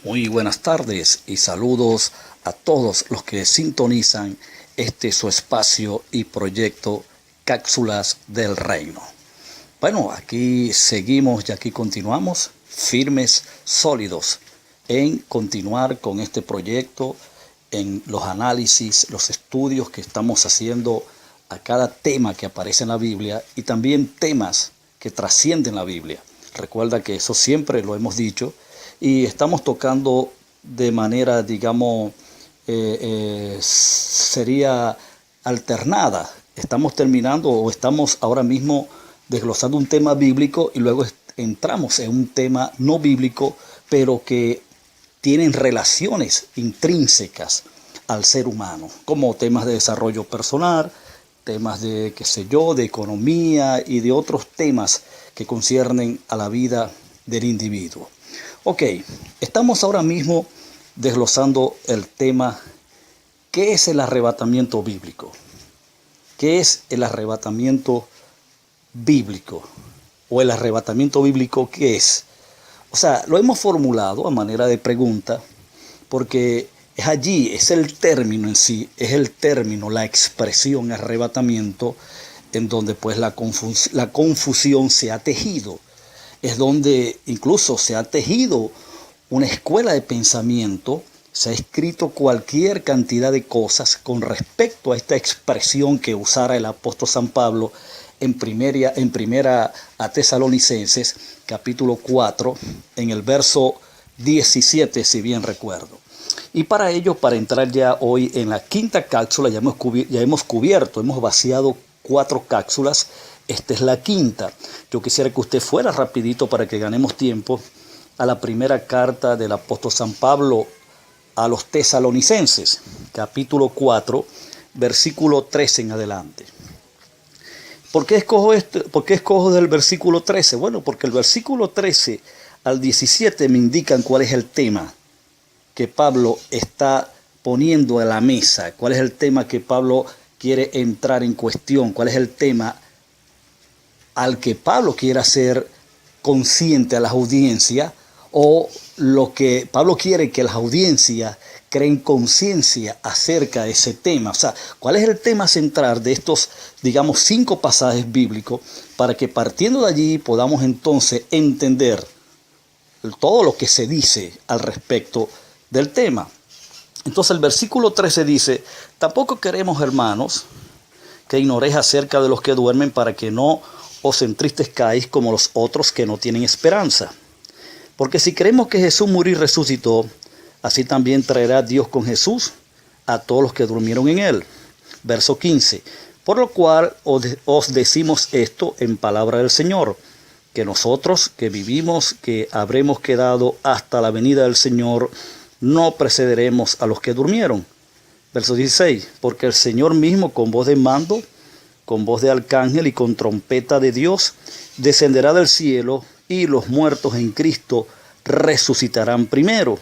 Muy buenas tardes y saludos a todos los que sintonizan su espacio y proyecto Cápsulas del Reino. Bueno, aquí seguimos y aquí continuamos firmes, sólidos en continuar con este proyecto, en los análisis, los estudios que estamos haciendo a cada tema que aparece en la Biblia y también temas que trascienden la Biblia. Recuerda que eso siempre lo hemos dicho y estamos tocando de manera, digamos, sería alternada. Estamos terminando o estamos ahora mismo desglosando un tema bíblico y luego entramos en un tema no bíblico, pero que tienen relaciones intrínsecas al ser humano, como temas de desarrollo personal, temas de, de economía y de otros temas que conciernen a la vida del individuo. Ok, estamos ahora mismo desglosando el tema, ¿qué es el arrebatamiento bíblico? ¿Qué es el arrebatamiento bíblico? ¿O el arrebatamiento bíblico qué es? O sea, lo hemos formulado a manera de pregunta porque es allí, es el término en sí, es el término, la expresión arrebatamiento en donde pues la confusión se ha tejido. Es donde incluso se ha tejido una escuela de pensamiento, se ha escrito cualquier cantidad de cosas con respecto a esta expresión que usara el apóstol San Pablo en primera a Tesalonicenses, capítulo 4, en el verso 17, si bien recuerdo. Y para ello, para entrar ya hoy en la quinta cápsula, ya hemos vaciado 4 cápsulas. Esta es la quinta. Yo quisiera que usted fuera rapidito para que ganemos tiempo a la primera carta del apóstol San Pablo a los tesalonicenses, capítulo 4, versículo 13 en adelante. ¿Por qué escojo del versículo 13? Bueno, porque el versículo 13 al 17 me indican cuál es el tema que Pablo está poniendo a la mesa, cuál es el tema que Pablo quiere entrar en cuestión, cuál es el tema al que Pablo quiere hacer consciente a las audiencias, o lo que Pablo quiere que las audiencias creen conciencia acerca de ese tema. O sea, ¿cuál es el tema central de estos, digamos, 5 pasajes bíblicos para que partiendo de allí podamos entonces entender todo lo que se dice al respecto del tema? Entonces el versículo 13 dice: tampoco queremos, hermanos, que ignoréis acerca de los que duermen, para que no os entristezcáis como los otros que no tienen esperanza. Porque si creemos que Jesús murió y resucitó, así también traerá Dios con Jesús a todos los que durmieron en él. Verso 15. Por lo cual os decimos esto en palabra del Señor, que nosotros que vivimos, que habremos quedado hasta la venida del Señor, no precederemos a los que durmieron. Verso 16. Porque el Señor mismo, con voz de mando, con voz de arcángel y con trompeta de Dios, descenderá del cielo, y los muertos en Cristo resucitarán primero.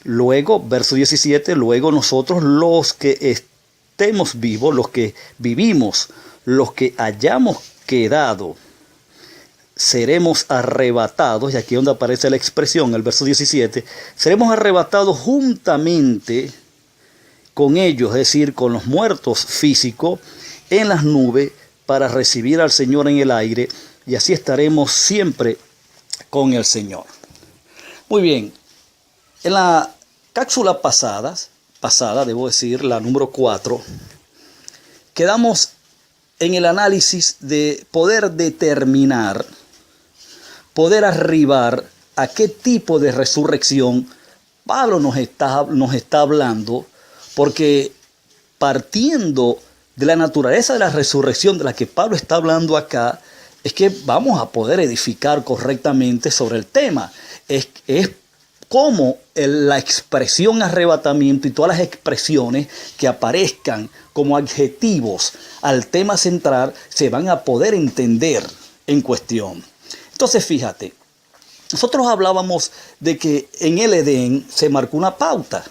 Luego, verso 17, luego nosotros los que estemos vivos, los que vivimos, los que hayamos quedado, seremos arrebatados, y aquí es donde aparece la expresión, el verso 17, seremos arrebatados juntamente con ellos, es decir, con los muertos físicos, en las nubes, para recibir al Señor en el aire, y así estaremos siempre con el Señor. Muy bien, en la cápsula pasada, debo decir, la número 4, quedamos en el análisis de poder determinar, poder arribar a qué tipo de resurrección Pablo nos está hablando, porque partiendo de la naturaleza de la resurrección de la que Pablo está hablando acá, es que vamos a poder edificar correctamente sobre el tema. Es como la expresión arrebatamiento y todas las expresiones que aparezcan como adjetivos al tema central se van a poder entender en cuestión. Entonces, fíjate, nosotros hablábamos de que en el Edén se marcó una pauta,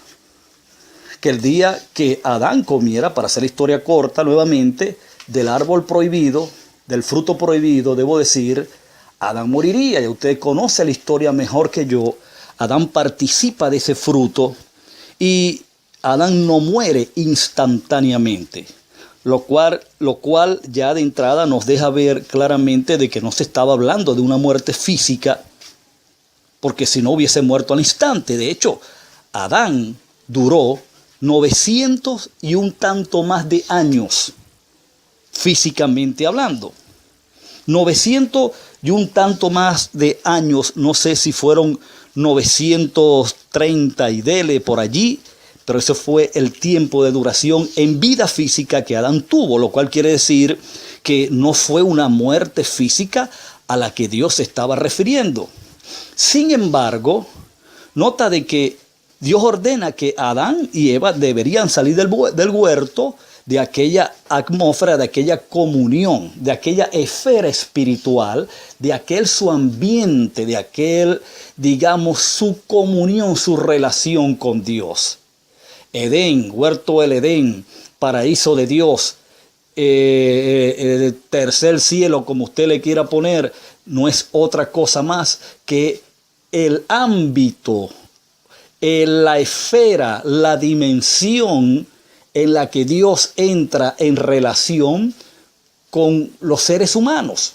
que el día que Adán comiera, para hacer la historia corta nuevamente, del árbol prohibido, del fruto prohibido, debo decir, Adán moriría. Y usted conoce la historia mejor que yo Adán participa de ese fruto y Adán no muere instantáneamente, lo cual ya de entrada nos deja ver claramente de que no se estaba hablando de una muerte física, porque si no hubiese muerto al instante. De hecho, Adán duró 900 y un tanto más de años, físicamente hablando. 900 y un tanto más de años, no sé si fueron 930 y dele por allí, pero ese fue el tiempo de duración en vida física que Adán tuvo, lo cual quiere decir que no fue una muerte física a la que Dios se estaba refiriendo. Sin embargo, nota de que Dios ordena que Adán y Eva deberían salir del huerto, de aquella atmósfera, de aquella comunión, de aquella esfera espiritual, de aquel su ambiente, de aquel, digamos, su comunión, su relación con Dios. Edén, huerto del Edén, paraíso de Dios, el tercer cielo, como usted le quiera poner, no es otra cosa más que el ámbito, la esfera, la dimensión en la que Dios entra en relación con los seres humanos.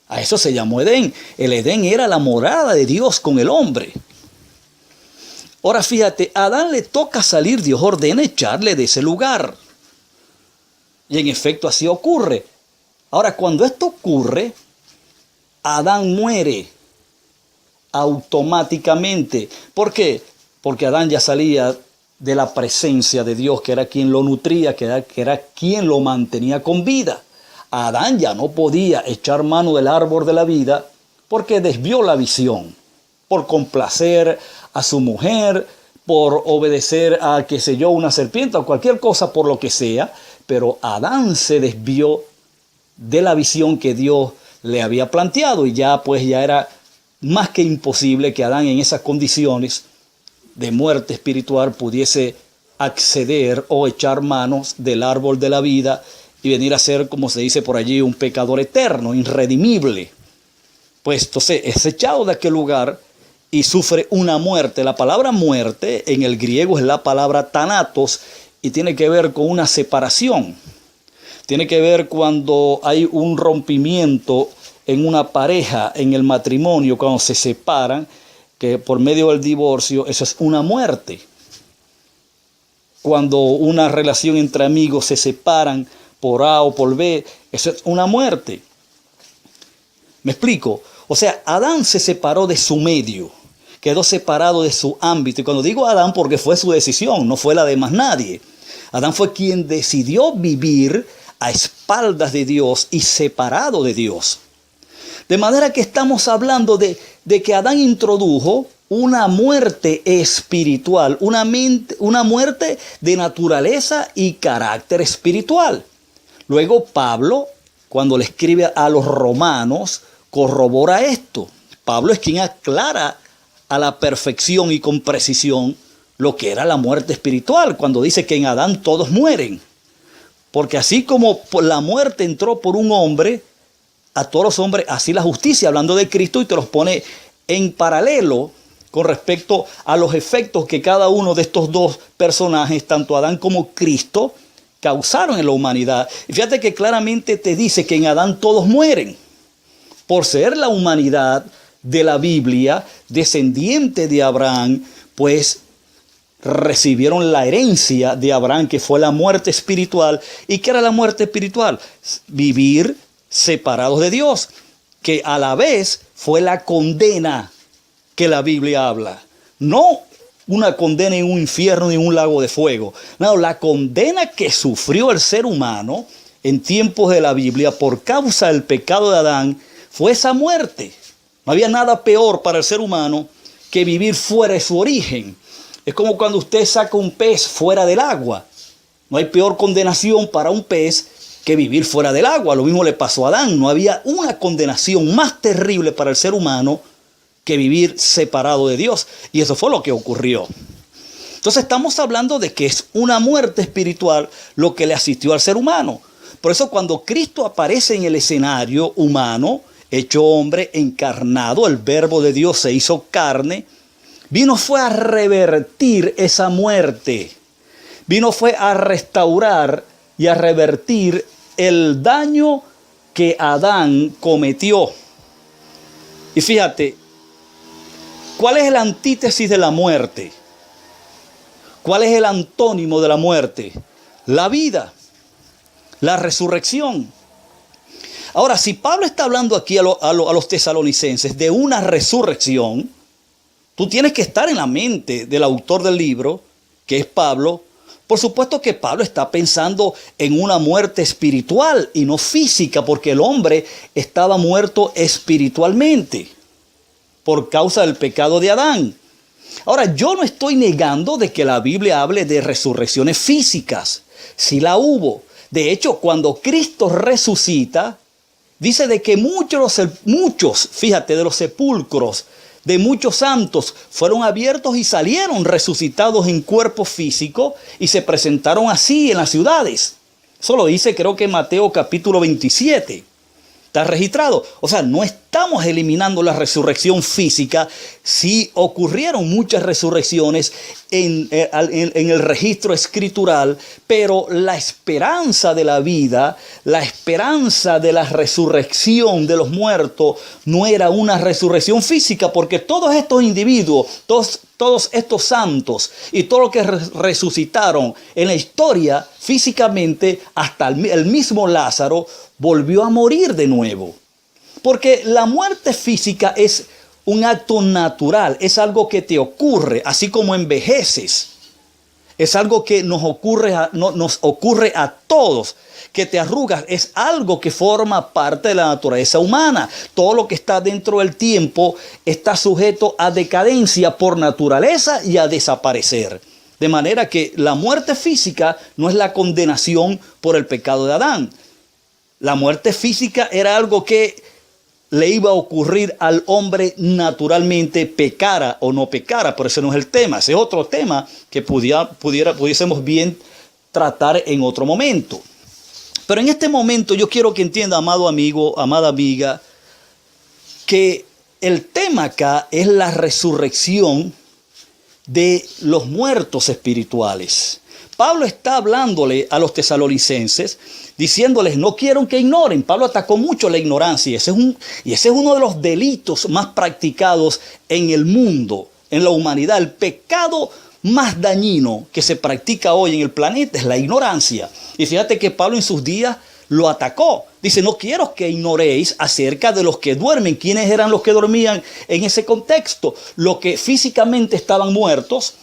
A eso se llamó Edén. El Edén era la morada de Dios con el hombre. Ahora fíjate, a Adán le toca salir, Dios ordena echarle de ese lugar. Y en efecto así ocurre. Ahora, cuando esto ocurre, Adán muere automáticamente. ¿Por qué? Porque Adán ya salía de la presencia de Dios, que era quien lo nutría, que era quien lo mantenía con vida. Adán ya no podía echar mano del árbol de la vida porque desvió la visión, por complacer a su mujer, por obedecer a, qué sé yo, una serpiente o cualquier cosa, por lo que sea, pero Adán se desvió de la visión que Dios le había planteado y ya era más que imposible que Adán en esas condiciones de muerte espiritual pudiese acceder o echar manos del árbol de la vida y venir a ser, como se dice por allí, un pecador eterno, irredimible. Pues entonces es echado de aquel lugar y sufre una muerte. La palabra muerte en el griego es la palabra thanatos y tiene que ver con una separación. Tiene que ver cuando hay un rompimiento en una pareja, en el matrimonio, cuando se separan, que por medio del divorcio, eso es una muerte. Cuando una relación entre amigos se separan por A o por B, eso es una muerte. ¿Me explico? O sea, Adán se separó de su medio, quedó separado de su ámbito. Y cuando digo Adán, porque fue su decisión, no fue la de más nadie. Adán fue quien decidió vivir a espaldas de Dios y separado de Dios. De manera que estamos hablando de que Adán introdujo una muerte espiritual, una muerte de naturaleza y carácter espiritual. Luego Pablo, cuando le escribe a los romanos, corrobora esto. Pablo es quien aclara a la perfección y con precisión lo que era la muerte espiritual, cuando dice que en Adán todos mueren. Porque así como la muerte entró por un hombre, a todos los hombres, así la justicia, hablando de Cristo, y te los pone en paralelo con respecto a los efectos que cada uno de estos dos personajes, tanto Adán como Cristo, causaron en la humanidad. Y fíjate que claramente te dice que en Adán todos mueren. Por ser la humanidad de la Biblia, descendiente de Abraham, pues recibieron la herencia de Abraham, que fue la muerte espiritual. ¿Y qué era la muerte espiritual? Vivir separados de Dios, que a la vez fue la condena que la Biblia habla. No una condena en un infierno ni en un lago de fuego. No, la condena que sufrió el ser humano en tiempos de la Biblia por causa del pecado de Adán fue esa muerte. No había nada peor para el ser humano que vivir fuera de su origen. Es como cuando usted saca un pez fuera del agua. No hay peor condenación para un pez que vivir fuera del agua. Lo mismo le pasó a Adán. No había una condenación más terrible para el ser humano que vivir separado de Dios. Y eso fue lo que ocurrió. Entonces estamos hablando de que es una muerte espiritual lo que le asistió al ser humano. Por eso cuando Cristo aparece en el escenario humano, hecho hombre, encarnado, el verbo de Dios se hizo carne, vino fue a revertir esa muerte. Vino fue a restaurar y a revertir el daño que Adán cometió. Y fíjate, ¿cuál es el antítesis de la muerte? ¿Cuál es el antónimo de la muerte? La vida, la resurrección. Ahora, si Pablo está hablando aquí a los tesalonicenses de una resurrección, tú tienes que estar en la mente del autor del libro, que es Pablo. Por supuesto que Pablo está pensando en una muerte espiritual y no física, porque el hombre estaba muerto espiritualmente por causa del pecado de Adán. Ahora, yo no estoy negando de que la Biblia hable de resurrecciones físicas. Sí la hubo. De hecho, cuando Cristo resucita, dice de que muchos, fíjate, de los sepulcros de muchos santos fueron abiertos y salieron resucitados en cuerpo físico y se presentaron así en las ciudades. Eso lo dice, creo que Mateo capítulo 27. Está registrado. O sea, no estamos eliminando la resurrección física. Sí ocurrieron muchas resurrecciones en el registro escritural, pero la esperanza de la vida, la esperanza de la resurrección de los muertos, no era una resurrección física, porque todos estos individuos, todos estos santos y todo lo que resucitaron en la historia físicamente, hasta el mismo Lázaro, volvió a morir de nuevo. Porque la muerte física es un acto natural, es algo que te ocurre, así como envejeces. Es algo que nos ocurre a todos, que te arrugas, es algo que forma parte de la naturaleza humana. Todo lo que está dentro del tiempo está sujeto a decadencia por naturaleza y a desaparecer. De manera que la muerte física no es la condenación por el pecado de Adán. La muerte física era algo que le iba a ocurrir al hombre naturalmente, pecara o no pecara, pero ese no es el tema. Ese es otro tema que pudiésemos bien tratar en otro momento. Pero en este momento yo quiero que entienda, amado amigo, amada amiga, que el tema acá es la resurrección de los muertos espirituales. Pablo está hablándole a los tesalonicenses, diciéndoles, no quiero que ignoren. Pablo atacó mucho la ignorancia y ese es uno de los delitos más practicados en el mundo, en la humanidad. El pecado más dañino que se practica hoy en el planeta es la ignorancia. Y fíjate que Pablo en sus días lo atacó. Dice, no quiero que ignoréis acerca de los que duermen. ¿Quiénes eran los que dormían en ese contexto? Los que físicamente estaban muertos.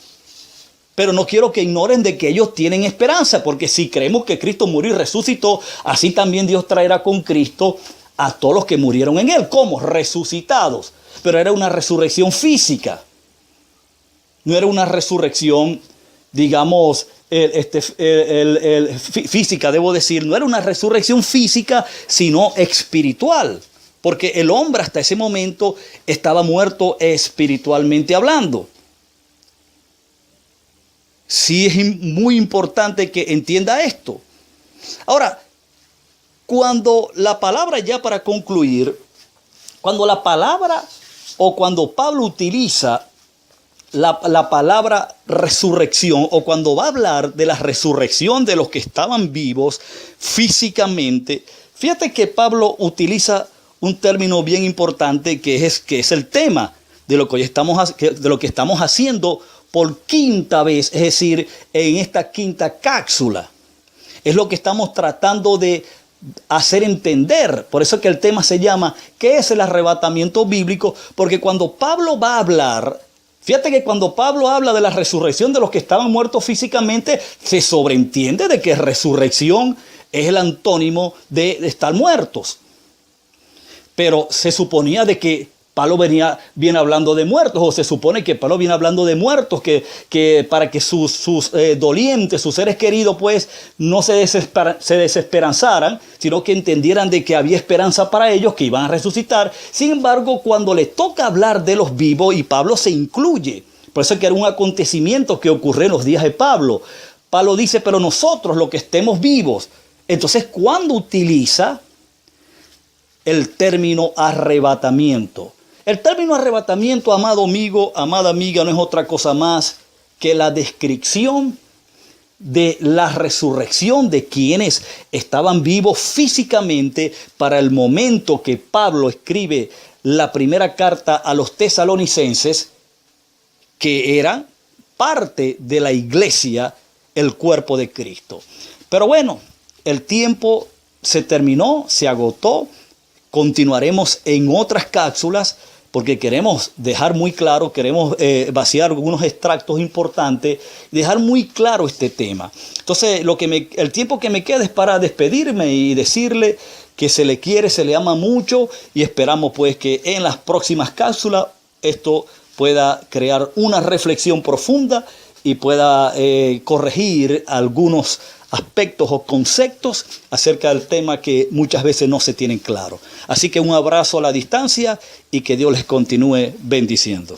Pero no quiero que ignoren de que ellos tienen esperanza, porque si creemos que Cristo murió y resucitó, así también Dios traerá con Cristo a todos los que murieron en Él. ¿Cómo? Resucitados. Pero era una resurrección física. No era una resurrección, digamos, física, debo decir. No era una resurrección física, sino espiritual. Porque el hombre hasta ese momento estaba muerto espiritualmente hablando. Sí es muy importante que entienda esto. Ahora, cuando la palabra, ya para concluir, cuando la palabra o cuando Pablo utiliza la palabra resurrección, o cuando va a hablar de la resurrección de los que estaban vivos físicamente, fíjate que Pablo utiliza un término bien importante que es el tema de lo que estamos haciendo por quinta vez, es decir, en esta quinta cápsula. Es lo que estamos tratando de hacer entender. Por eso que el tema se llama ¿qué es el arrebatamiento bíblico? Porque cuando Pablo va a hablar, fíjate que cuando Pablo habla de la resurrección de los que estaban muertos físicamente, se sobreentiende de que resurrección es el antónimo de estar muertos. Pero se suponía de que Pablo viene hablando de muertos, o se supone que Pablo viene hablando de muertos, que para que sus dolientes, sus seres queridos, pues no se desesperanzaran, sino que entendieran de que había esperanza para ellos, que iban a resucitar. Sin embargo, cuando le toca hablar de los vivos, y Pablo se incluye, por eso que era un acontecimiento que ocurrió en los días de Pablo. Pablo dice, pero nosotros los que estemos vivos. Entonces, cuando utiliza el término arrebatamiento. El término arrebatamiento, amado amigo, amada amiga, no es otra cosa más que la descripción de la resurrección de quienes estaban vivos físicamente para el momento que Pablo escribe la primera carta a los tesalonicenses, que era parte de la iglesia, el cuerpo de Cristo. Pero bueno, el tiempo se terminó, se agotó. Continuaremos en otras cápsulas porque queremos dejar muy claro, queremos vaciar algunos extractos importantes y dejar muy claro este tema. Entonces, el tiempo que me queda es para despedirme y decirle que se le quiere, se le ama mucho y esperamos pues que en las próximas cápsulas esto pueda crear una reflexión profunda y pueda corregir algunos aspectos o conceptos acerca del tema que muchas veces no se tienen claro. Así que un abrazo a la distancia y que Dios les continúe bendiciendo.